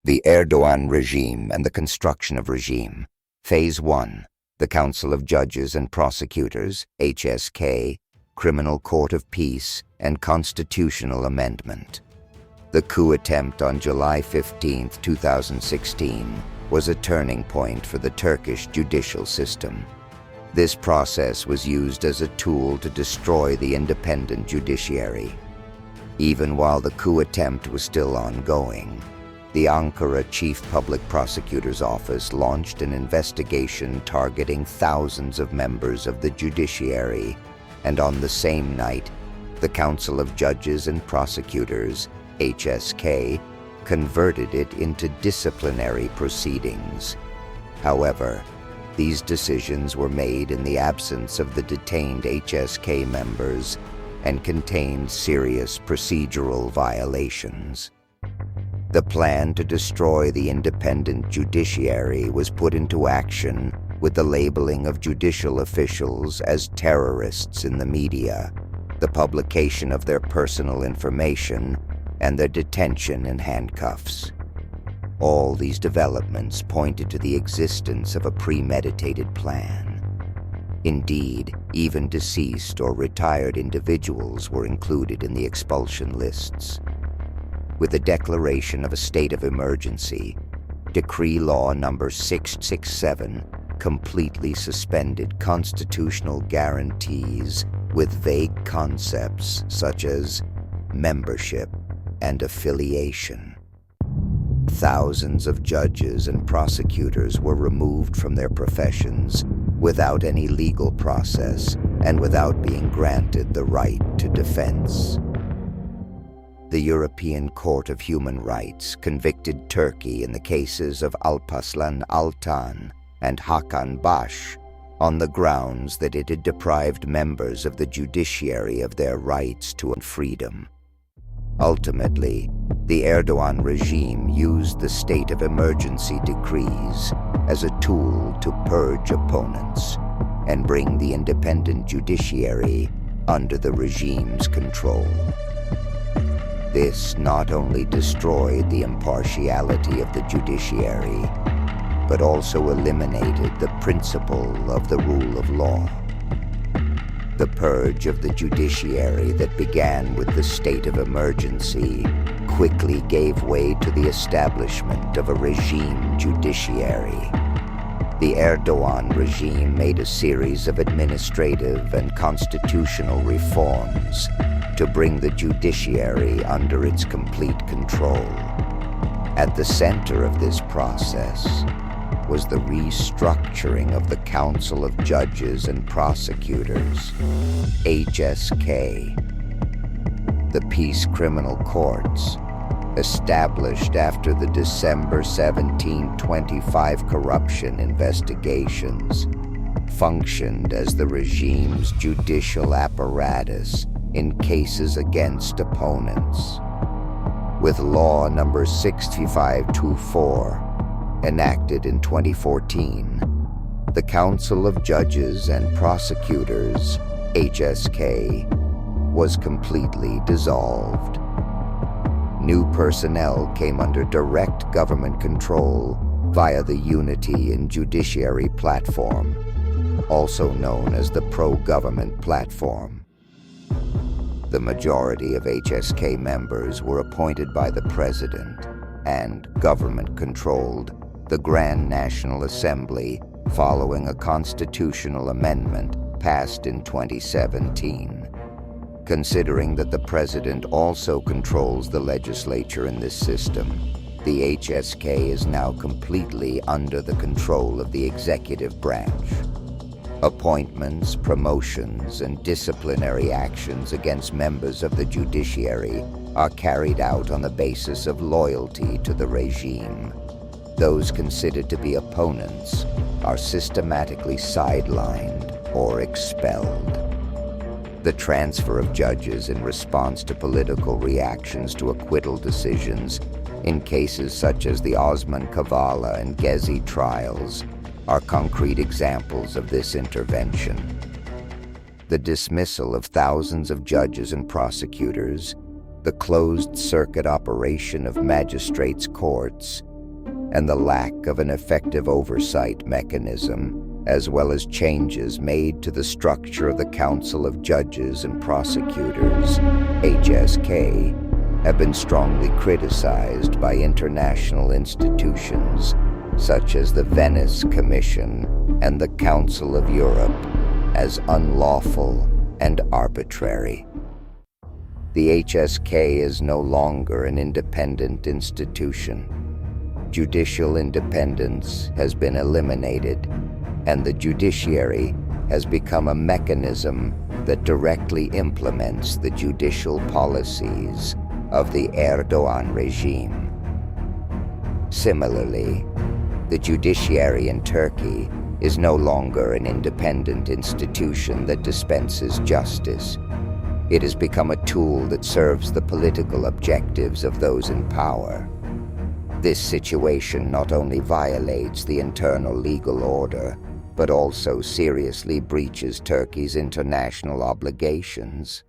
The Erdoğan regime and the construction of regime. Phase 1. The Council of Judges and Prosecutors, HSK, Criminal Court of Peace, and Constitutional Amendment. The coup attempt on July 15, 2016, was a turning point for the Turkish judicial system. This process was used as a tool to destroy the independent judiciary. Even while the coup attempt was still ongoing, the Ankara Chief Public Prosecutor's Office launched an investigation targeting thousands of members of the judiciary, and on the same night, the Council of Judges and Prosecutors, HSK, converted it into disciplinary proceedings. However, these decisions were made in the absence of the detained HSK members and contained serious procedural violations. The plan to destroy the independent judiciary was put into action with the labeling of judicial officials as terrorists in the media, the publication of their personal information, and their detention in handcuffs. All these developments pointed to the existence of a premeditated plan. Indeed, even deceased or retired individuals were included in the expulsion lists. With the declaration of a state of emergency, Decree Law Number 667 completely suspended constitutional guarantees with vague concepts such as membership and affiliation. Thousands of judges and prosecutors were removed from their professions without any legal process and without being granted the right to defense. The European Court of Human Rights convicted Turkey in the cases of Alparslan Altan and Hakan Baş on the grounds that it had deprived members of the judiciary of their rights to freedom. Ultimately, the Erdoğan regime used the state of emergency decrees as a tool to purge opponents and bring the independent judiciary under the regime's control. This not only destroyed the impartiality of the judiciary, but also eliminated the principle of the rule of law. The purge of the judiciary that began with the state of emergency quickly gave way to the establishment of a regime judiciary. The Erdoğan regime made a series of administrative and constitutional reforms to bring the judiciary under its complete control. At the center of this process was the restructuring of the Council of Judges and Prosecutors, HSK. The peace criminal courts, established after the December 1725 corruption investigations, functioned as the regime's judicial apparatus in cases against opponents. With Law Number 6524, enacted in 2014, the Council of Judges and Prosecutors, HSK, was completely dissolved. New personnel came under direct government control via the Unity in Judiciary platform, also known as the pro-government platform. The majority of HSK members were appointed by the president and government-controlled the Grand National Assembly following a constitutional amendment passed in 2017. Considering that the president also controls the legislature in this system, the HSK is now completely under the control of the executive branch. Appointments, promotions, and disciplinary actions against members of the judiciary are carried out on the basis of loyalty to the regime. Those considered to be opponents are systematically sidelined or expelled. The transfer of judges in response to political reactions to acquittal decisions in cases such as the Osman Kavala and Gezi trials are concrete examples of this intervention. The dismissal of thousands of judges and prosecutors, the closed-circuit operation of magistrates' courts, and the lack of an effective oversight mechanism, as well as changes made to the structure of the Council of Judges and Prosecutors, HSK, have been strongly criticized by international institutions such as the Venice Commission and the Council of Europe as unlawful and arbitrary. The HSK is no longer an independent institution. Judicial independence has been eliminated, and the judiciary has become a mechanism that directly implements the judicial policies of the Erdoğan regime. Similarly, the judiciary in Turkey is no longer an independent institution that dispenses justice. It has become a tool that serves the political objectives of those in power. This situation not only violates the internal legal order, but also seriously breaches Turkey's international obligations.